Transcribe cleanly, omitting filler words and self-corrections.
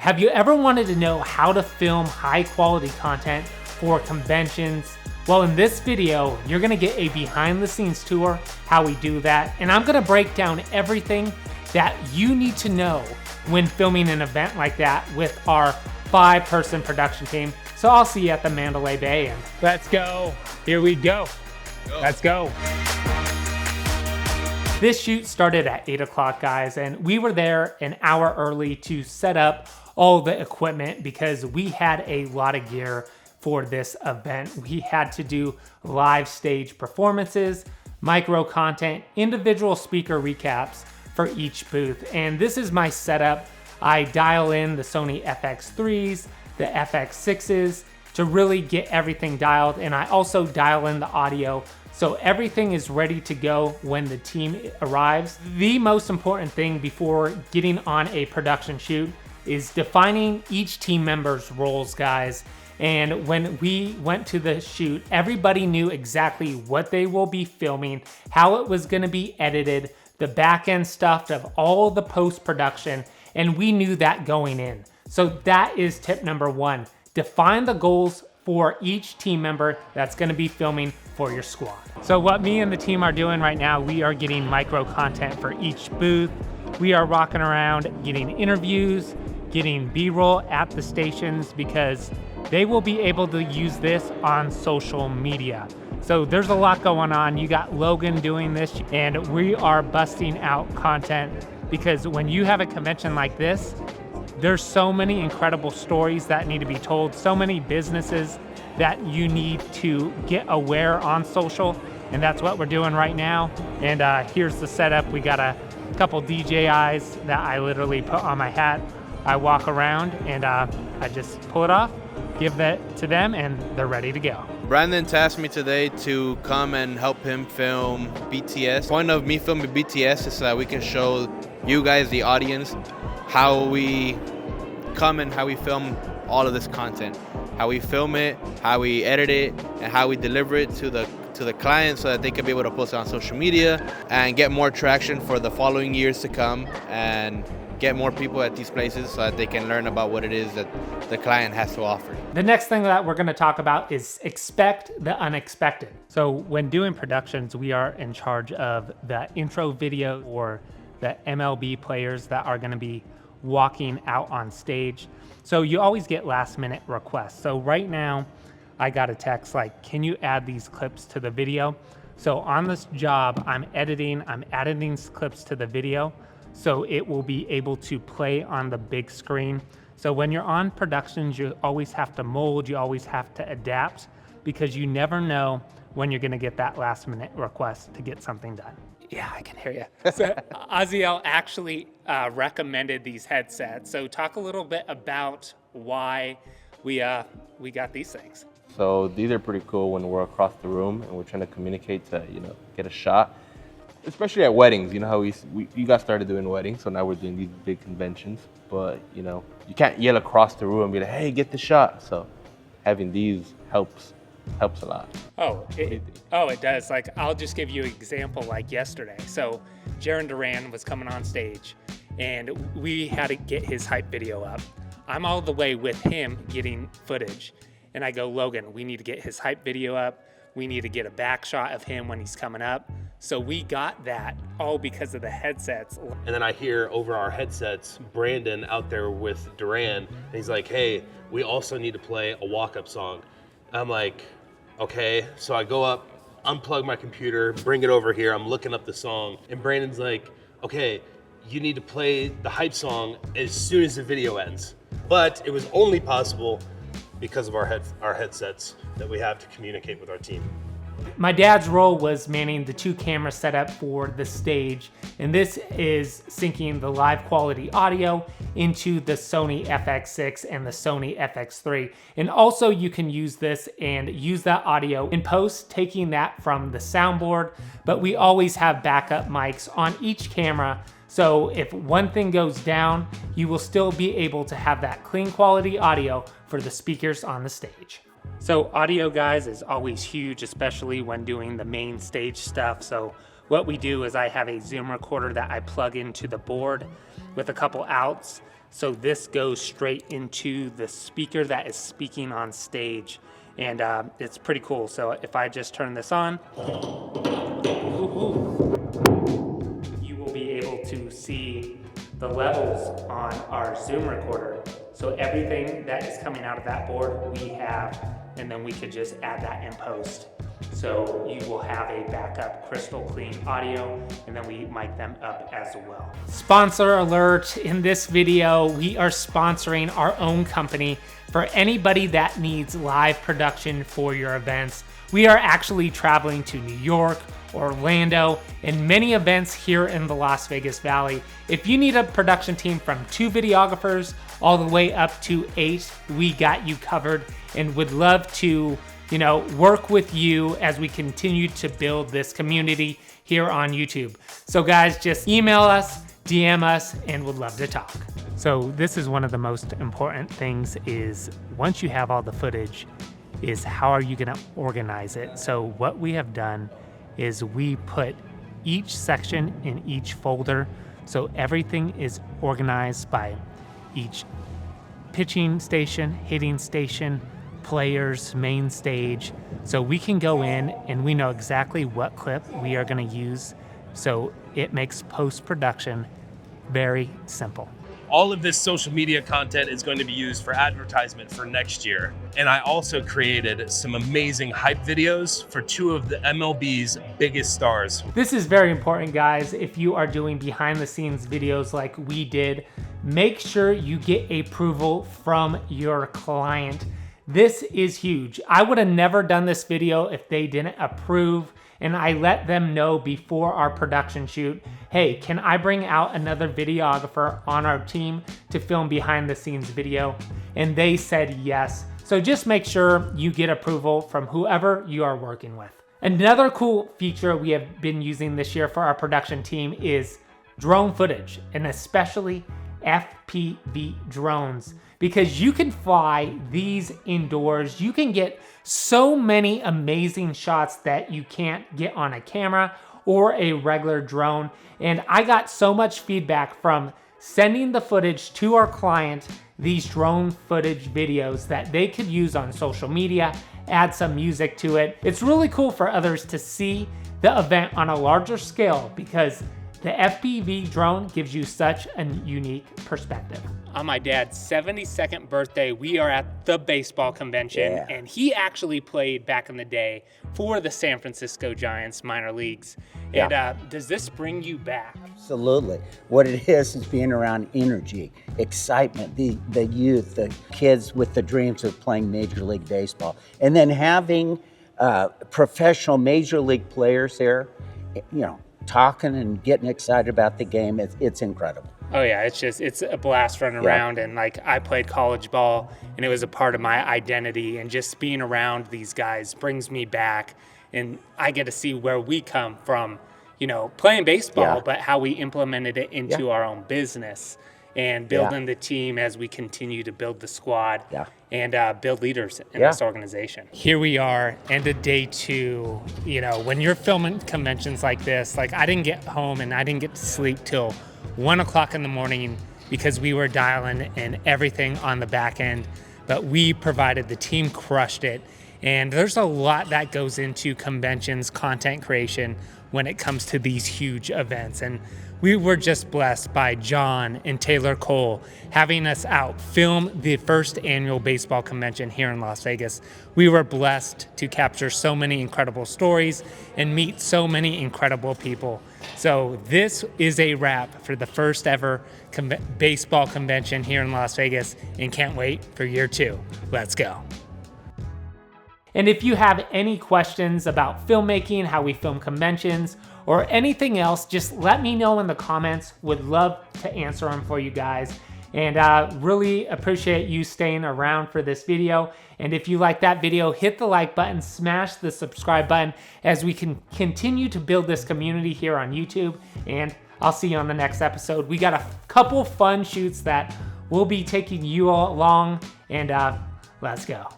Have you ever wanted to know how to film high quality content for conventions? Well, in this video, you're gonna get a behind the scenes tour, how we do that, and I'm gonna break down everything that you need to know when filming an event like that with our 5-person production team. So I'll see you at the Mandalay Bay, and let's go. Here we go. Let's go. This shoot started at 8 o'clock, guys, and we were there an hour early to set up all the equipment because we had a lot of gear for this event. We had to do live stage performances, micro content, individual speaker recaps for each booth. And this is my setup. I dial in the Sony FX3s, the FX6s to really get everything dialed. And I also dial in the audio so everything is ready to go when the team arrives. The most important thing before getting on a production shoot is defining each team member's roles, guys. And when we went to the shoot, everybody knew exactly what they will be filming, how it was gonna be edited, the back end stuff of all the post-production, and we knew that going in. So that is tip number 1. Define the goals for each team member that's gonna be filming for your squad. So what me and the team are doing right now, we are getting micro content for each booth. We are rocking around getting interviews, getting B-roll at the stations because they will be able to use this on social media. So there's a lot going on. You got Logan doing this, and we are busting out content because when you have a convention like this, there's so many incredible stories that need to be told, so many businesses that you need to get aware on social, and that's what we're doing right now. And here's the setup. We got a couple DJIs that I literally put on my hat. I walk around and I just pull it off, give that to them, and they're ready to go. Brandon tasked me today to come and help him film BTS. The point of me filming BTS is so that we can show you guys, the audience, how we come and how we film all of this content, how we film it, how we edit it, and how we deliver it to the client so that they can be able to post it on social media and get more traction for the following years to come and get more people at these places so that they can learn about what it is that the client has to offer. The next thing that we're gonna talk about is expect the unexpected. So when doing productions, we are in charge of the intro video or the MLB players that are gonna be walking out on stage. So you always get last minute requests. So right now, I got a text like, can you add these clips to the video? So on this job, I'm adding these clips to the video so it will be able to play on the big screen. So when you're on productions, you always have to mold, you always have to adapt because you never know when you're gonna get that last minute request to get something done. Yeah, I can hear you. So Aziel actually recommended these headsets. So talk a little bit about why we got these things. So these are pretty cool when we're across the room and we're trying to communicate to, get a shot. Especially at weddings, you know how we got started doing weddings, so now we're doing these big conventions. But you can't yell across the room and be like, hey, get the shot. So having these helps a lot. Oh, it does. Like, I'll just give you an example like yesterday. So Jaron Duran was coming on stage and we had to get his hype video up. I'm all the way with him getting footage. And I go, Logan, we need to get his hype video up. We need to get a back shot of him when he's coming up. So we got that all because of the headsets. And then I hear over our headsets, Brandon out there with Duran, and he's like, hey, we also need to play a walk-up song. I'm like, okay. So I go up, unplug my computer, bring it over here. I'm looking up the song. And Brandon's like, okay, you need to play the hype song as soon as the video ends. But it was only possible because of our headsets that we have to communicate with our team. My dad's role was manning the 2 camera setup for the stage, and this is syncing the live quality audio into the Sony FX6 and the Sony FX3. And also you can use this and use that audio in post, taking that from the soundboard, but we always have backup mics on each camera. So if one thing goes down, you will still be able to have that clean quality audio for the speakers on the stage. So audio, guys, is always huge, especially when doing the main stage stuff. So what we do is I have a Zoom recorder that I plug into the board with a couple outs. So this goes straight into the speaker that is speaking on stage. And it's pretty cool. So if I just turn this on, you will be able to see the levels on our Zoom recorder. So everything that is coming out of that board, we have, and then we could just add that in post. So you will have a backup crystal clean audio, and then we mic them up as well. Sponsor alert, in this video, we are sponsoring our own company for anybody that needs live production for your events. We are actually traveling to New York, Orlando, and many events here in the Las Vegas Valley. If you need a production team from 2 videographers all the way up to 8, we got you covered and would love to, work with you as we continue to build this community here on YouTube. So guys, just email us, DM us, and would love to talk. So this is one of the most important things, is once you have all the footage, is how are you gonna organize it? So what we have done is we put each section in each folder, so everything is organized by each pitching station, hitting station, players, main stage. So we can go in and we know exactly what clip we are gonna use. So it makes post-production very simple. All of this social media content is going to be used for advertisement for next year. And I also created some amazing hype videos for 2 of the MLB's biggest stars. This is very important, guys. If you are doing behind the scenes videos like we did, make sure you get approval from your client. This is huge. I would have never done this video if they didn't approve, and I let them know before our production shoot, hey, can I bring out another videographer on our team to film behind the scenes video? And they said yes. So just make sure you get approval from whoever you are working with. Another cool feature we have been using this year for our production team is drone footage, and especially FPV drones, because you can fly these indoors. You can get so many amazing shots that you can't get on a camera or a regular drone. And I got so much feedback from sending the footage to our client, these drone footage videos that they could use on social media, add some music to it. It's really cool for others to see the event on a larger scale, because the FPV drone gives you such a unique perspective. On my dad's 72nd birthday, we are at the baseball convention, and he actually played back in the day for the San Francisco Giants minor leagues. And does this bring you back? Absolutely. What it is being around energy, excitement, the youth, the kids with the dreams of playing Major League Baseball. And then having professional Major League players there, talking and getting excited about the game, it's incredible. Oh yeah, it's a blast running around, and like I played college ball and it was a part of my identity, and just being around these guys brings me back, and I get to see where we come from, playing baseball, but how we implemented it into our own business and building the team as we continue to build the squad and build leaders in this organization. Here we are, end of day 2. When you're filming conventions like this, like I didn't get home and I didn't get to sleep till 1 o'clock in the morning, because we were dialing in everything on the back end, but we provided, the team crushed it. And there's a lot that goes into conventions, content creation, when it comes to these huge events. And we were just blessed by John and Taylor Cole having us out film the first annual baseball convention here in Las Vegas. We were blessed to capture so many incredible stories and meet so many incredible people. So this is a wrap for the first ever baseball convention here in Las Vegas, and can't wait for year 2. Let's go. And if you have any questions about filmmaking, how we film conventions, or anything else, just let me know in the comments. Would love to answer them for you guys. And really appreciate you staying around for this video. And if you like that video, hit the like button, smash the subscribe button, as we can continue to build this community here on YouTube. And I'll see you on the next episode. We got a couple fun shoots that we'll be taking you all along, and let's go.